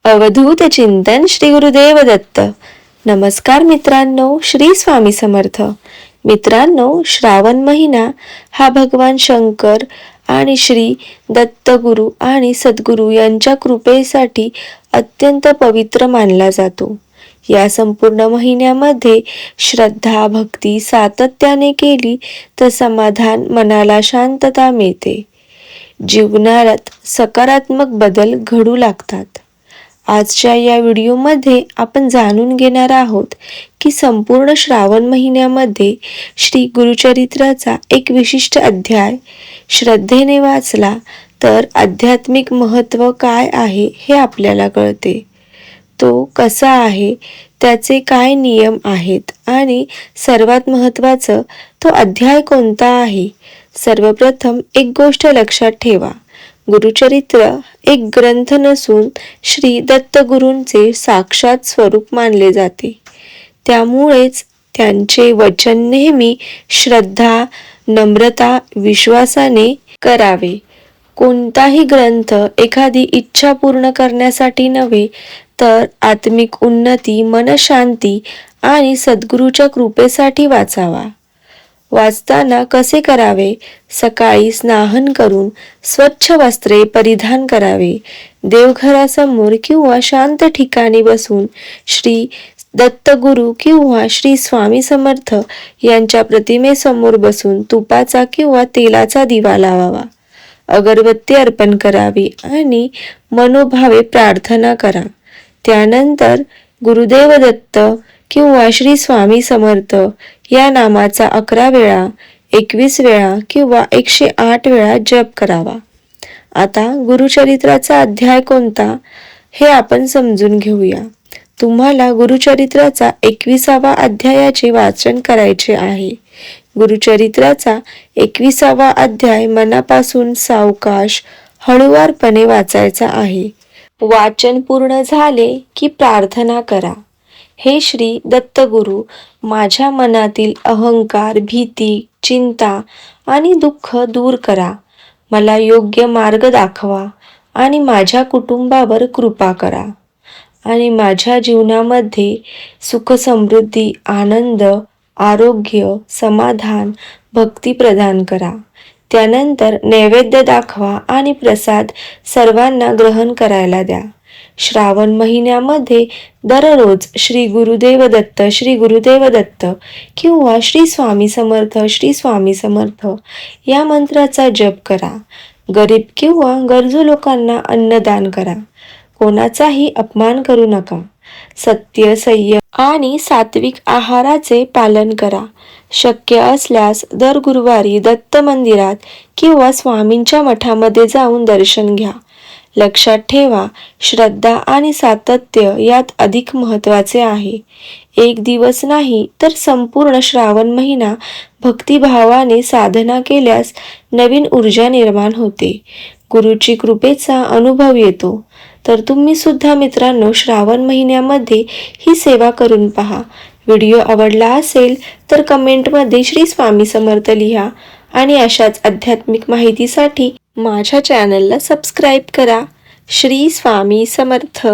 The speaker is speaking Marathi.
अवधूत चिंतन श्री गुरुदेव दत्त. नमस्कार मित्रांनो, श्री स्वामी समर्थ. मित्रांनो, श्रावण महिना हा भगवान शंकर आणि श्री दत्त गुरु आणि सद्गुरु यांच्या कृपेसाठी अत्यंत पवित्र मानला जातो. या संपूर्ण महिन्यामध्ये श्रद्धा भक्ती सातत्याने केली तर समाधान, मनाला शांतता मिळते. जीवनात सकारात्मक बदल घडू लागतात. आजच्या या व्हिडिओमध्ये आपण जाणून घेणार आहोत की संपूर्ण श्रावण महिन्यामध्ये श्री गुरुचरित्राचा एक विशिष्ट अध्याय श्रद्धेने वाचला तर आध्यात्मिक महत्त्व काय आहे हे आपल्याला कळते. तो कसा आहे, त्याचे काय नियम आहेत आणि सर्वात महत्त्वाचं तो अध्याय कोणता आहे. सर्वप्रथम एक गोष्ट लक्षात ठेवा, गुरुचरित्र एक ग्रंथ नसून श्री दत्तगुरूंचे साक्षात स्वरूप मानले जाते. त्यामुळेच त्यांचे वचन नेहमी श्रद्धा, नम्रता, विश्वासाने करावे. कोणताही ग्रंथ एखादी इच्छा पूर्ण करण्यासाठी नव्हे तर आत्मिक उन्नती, मनशांती आणि सद्गुरूच्या कृपेसाठी वाचावा. वाचताना कसे करावे? सकाळी स्नान करून स्वच्छ वस्त्रे परिधान करावे. देवघरासमोर किंवा शांत ठिकाणी बसून श्री दत्तगुरु किंवा श्री स्वामी समर्थ यांच्या प्रतिमेसमोर बसून तुपाचा किंवा तेलाचा दिवा लावावा. अगरबत्ती अर्पण करावी आणि मनोभावे प्रार्थना करा. त्यानंतर गुरुदेव दत्त किंवा श्री स्वामी समर्थ या नामाचा 11 वेळा, 21 वेळा किंवा 108 वेळा जप करावा. आता गुरुचरित्राचा अध्याय कोणता हे आपण समजून घेऊया. तुम्हाला गुरुचरित्राचा 21व्या अध्यायाचे वाचन करायचे आहे. गुरुचरित्राचा 21वा अध्याय मनापासून सावकाश हळुवारपणे वाचायचा आहे. वाचन पूर्ण झाले की प्रार्थना करा. हे श्री दत्तगुरु, माझ्या मनातील अहंकार, भीती, चिंता आणि दुःख दूर करा. मला योग्य मार्ग दाखवा आणि माझ्या कुटुंबावर कृपा करा आणि माझ्या जीवनामध्ये सुख, समृद्धी, आनंद, आरोग्य, समाधान, भक्ती प्रदान करा. त्यानंतर नैवेद्य दाखवा आणि प्रसाद सर्वांना ग्रहण करायला द्या. श्रावण महिन्यामध्ये दररोज श्री गुरुदेव दत्त, श्री गुरुदेव दत्त किंवा श्री स्वामी समर्थ, श्री स्वामी समर्थ या मंत्राचा जप करा. गरीब किंवा गरजू लोकांना अन्नदान करा. कोणाचाही अपमान करू नका. सत्य, संयम आणि सात्विक आहाराचे पालन करा. शक्य असल्यास दर गुरुवारी दत्त मंदिरात किंवा स्वामींच्या मठामध्ये जाऊन दर्शन घ्या. लक्षात ठेवा, श्रद्धा आणि सातत्य यात अधिक महत्त्वाचे आहे. एक दिवस नाही तर संपूर्ण श्रावण महिना भक्तिभावाने साधना केल्यास नवीन ऊर्जा निर्माण होते. गुरुची कृपेचा अनुभव येतो. तर तुम्ही सुद्धा मित्रांनो श्रावण महिन्यामध्ये ही सेवा करून पहा. व्हिडिओ आवडला असेल तर कमेंटमध्ये श्री स्वामी समर्थ लिहा आणि अशाच आध्यात्मिक माहितीसाठी माझ्या चॅनलला सबस्क्राईब करा. श्री स्वामी समर्थ.